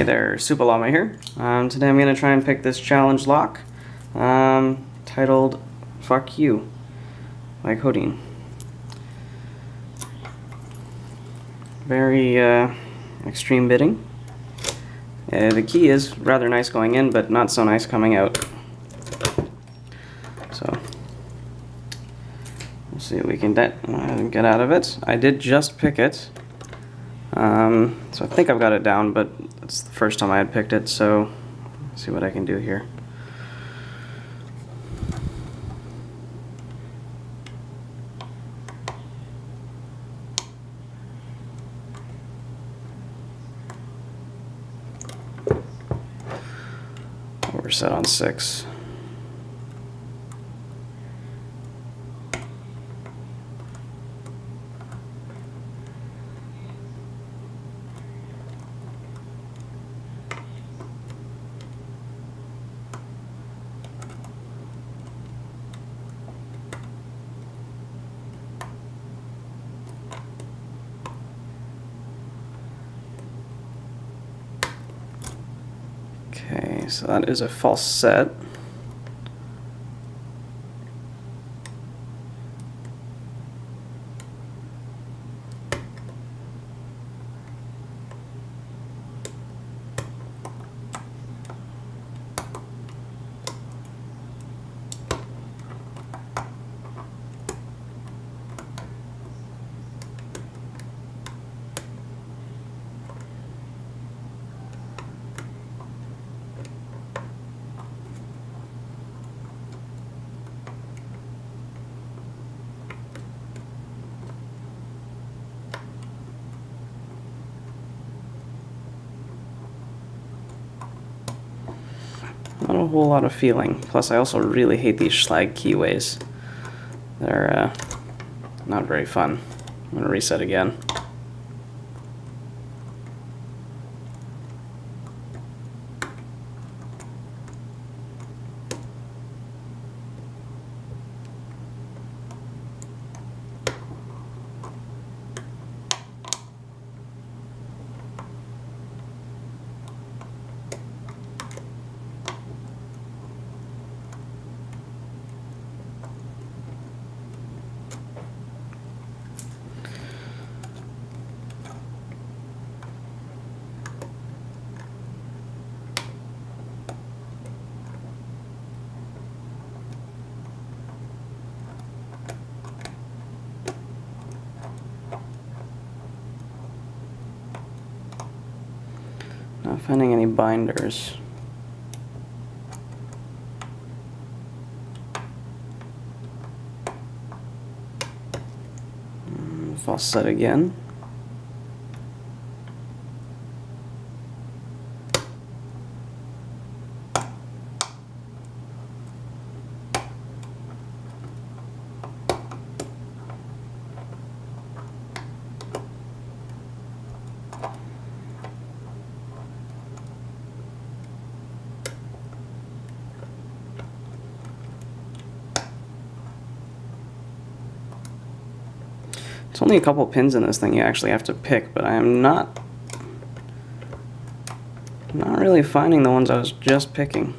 Hey there, Supalama here. Today I'm going to try and pick this challenge lock titled Fuck You by Codeine. Very extreme bidding. The key is rather nice going in, but not so nice coming out. So we'll see what we can get out of it. I did just pick it. So I think I've got it down, but it's the first time I had picked it, so let's see what I can do here. We're set on 6. Okay, so that is a false set. Not a whole lot of feeling. Plus, I also really hate these Schlag keyways. They're not very fun. I'm going to reset again. Not finding any binders. False set again. It's only a couple pins in this thing you actually have to pick, but I am not really finding the ones I was just picking.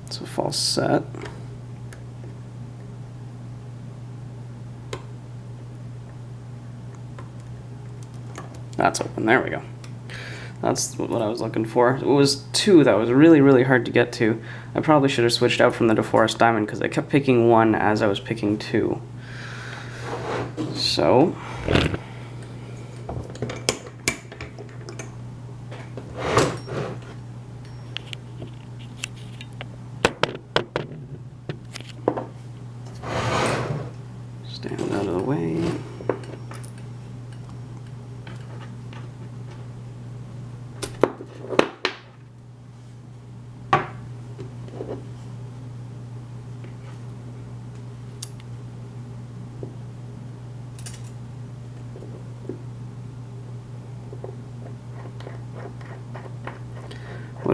It's a false set. That's open. There we go. That's what I was looking for. It was 2 that was really, really hard to get to. I probably should have switched out from the DeForest Diamond because I kept picking 1 as I was picking 2. So stand out of the way.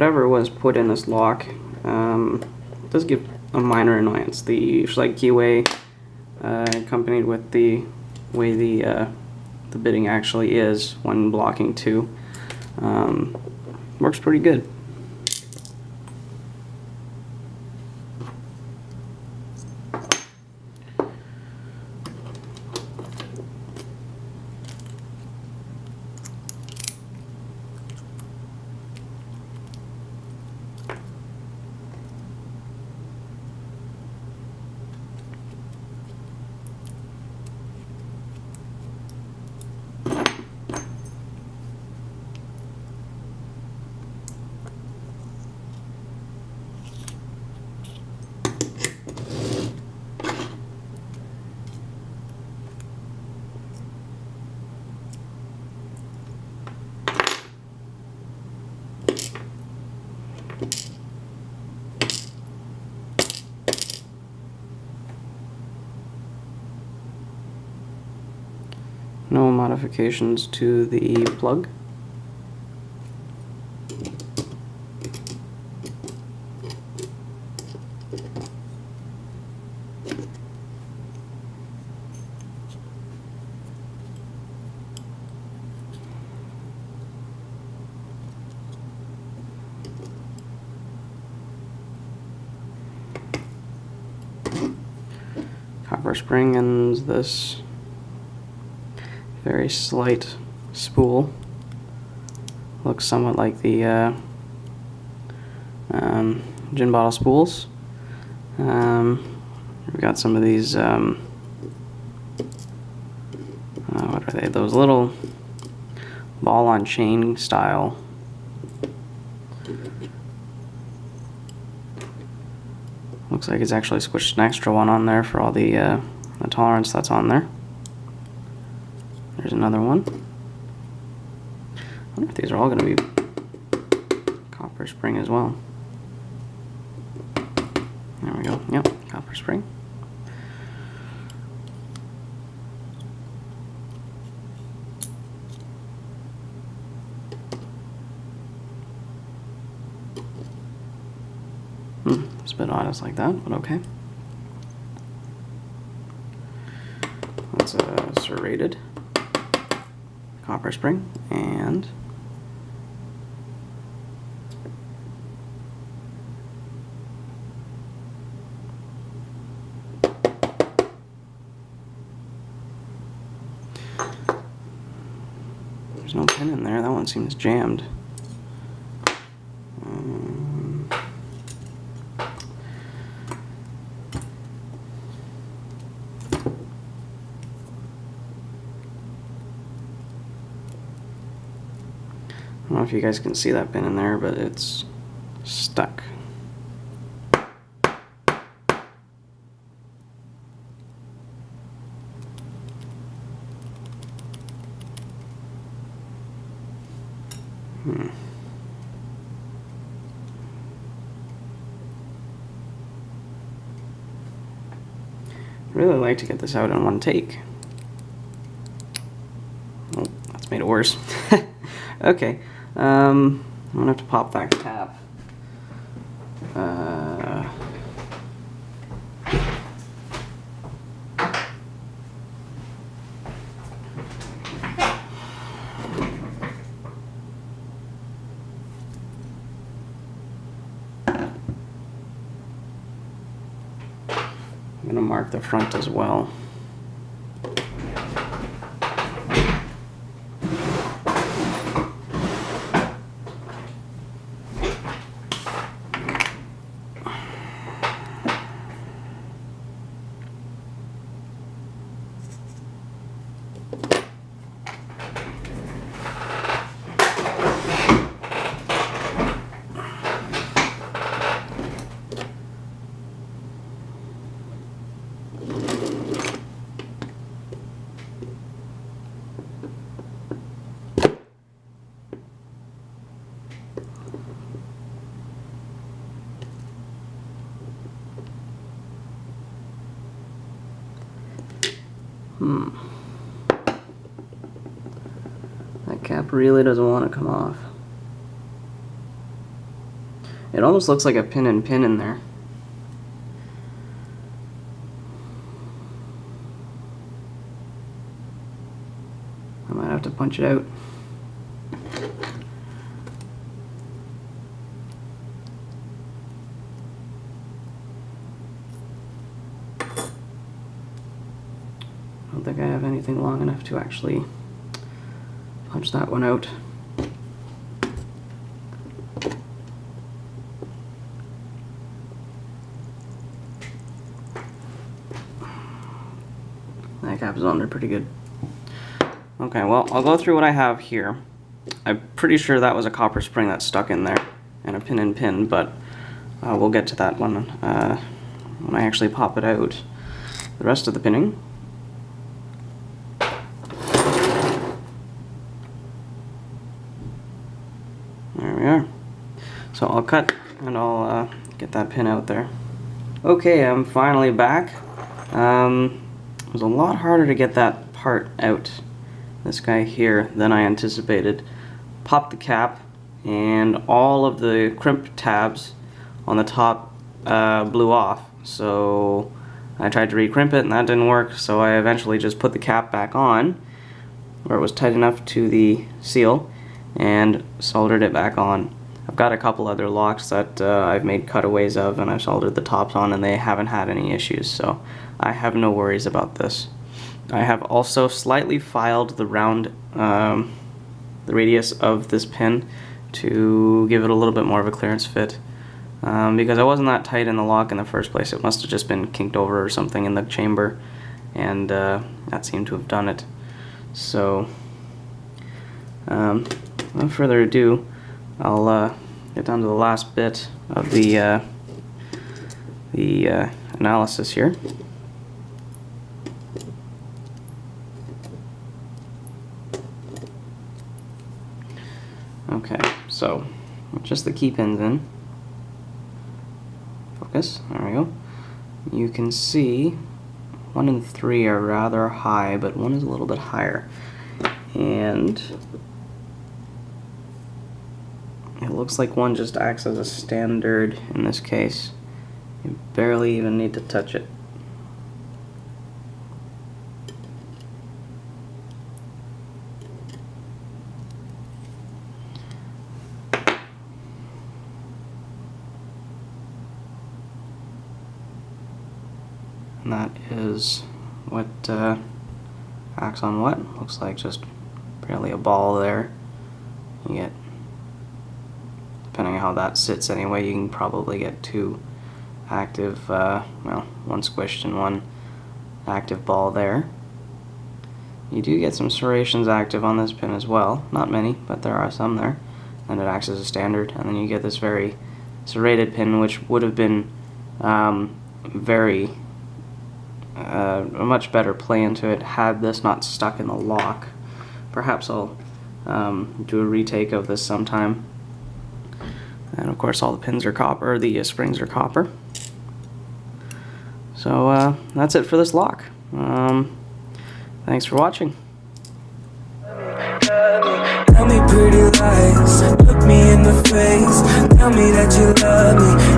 whatever was put in this lock does give a minor annoyance. The Schlag keyway, accompanied with the way the bitting actually is when blocking 2, works pretty good. No modifications to the plug. Copper spring and this very slight spool. Looks somewhat like the gin bottle spools. We've got some of these, what are they? Those little ball on chain style. Looks like it's actually squished an extra one on there for all the tolerance that's on there. There's another one. I wonder if these are all going to be copper spring as well. There we go. Yep, copper spring. It's a bit honest like that, but okay. That's a serrated copper spring, and there's no pin in there. That one seems jammed. I don't know if you guys can see that pin in there, but it's stuck. I'd really like to get this out in one take. Oh, that's made it worse. Okay. I'm gonna have to pop that cap. I'm gonna mark the front as well. That cap really doesn't want to come off. It almost looks like a pin and pin in there. I might have to punch it out. I don't think I have anything long enough to actually punch that one out. That cap is on there pretty good. Okay, well, I'll go through what I have here. I'm pretty sure that was a copper spring that stuck in there, and a pin and pin, but we'll get to that one when I actually pop it out. The rest of the pinning. There we are. So I'll cut and I'll get that pin out there. Okay, I'm finally back. It was a lot harder to get that part out, this guy here, than I anticipated. Popped the cap and all of the crimp tabs on the top blew off. So I tried to recrimp it and that didn't work, so I eventually just put the cap back on where it was tight enough to the seal and soldered it back on. I've got a couple other locks that I've made cutaways of and I've soldered the tops on and they haven't had any issues, so I have no worries about this. I have also slightly filed the round, the radius of this pin to give it a little bit more of a clearance fit because it wasn't that tight in the lock in the first place. It must have just been kinked over or something in the chamber, and that seemed to have done it. So without further ado, I'll get down to the last bit of the analysis here. Okay, so just the key pins in. Focus, there we go. You can see 1 and 3 are rather high, but 1 is a little bit higher. And it looks like 1 just acts as a standard in this case. You barely even need to touch it. And that is what acts on what? Looks like just barely a ball there. You get, depending on how that sits anyway, you can probably get 2 active, well, 1 squished and 1 active ball there. You do get some serrations active on this pin as well. Not many, but there are some there. And it acts as a standard. And then you get this very serrated pin, which would have been a much better play into it had this not stuck in the lock. Perhaps I'll do a retake of this sometime. And of course all the pins are copper, the springs are copper. So that's it for this lock. Thanks for watching. Tell me pretty lies, look me in the face, tell me that you love me.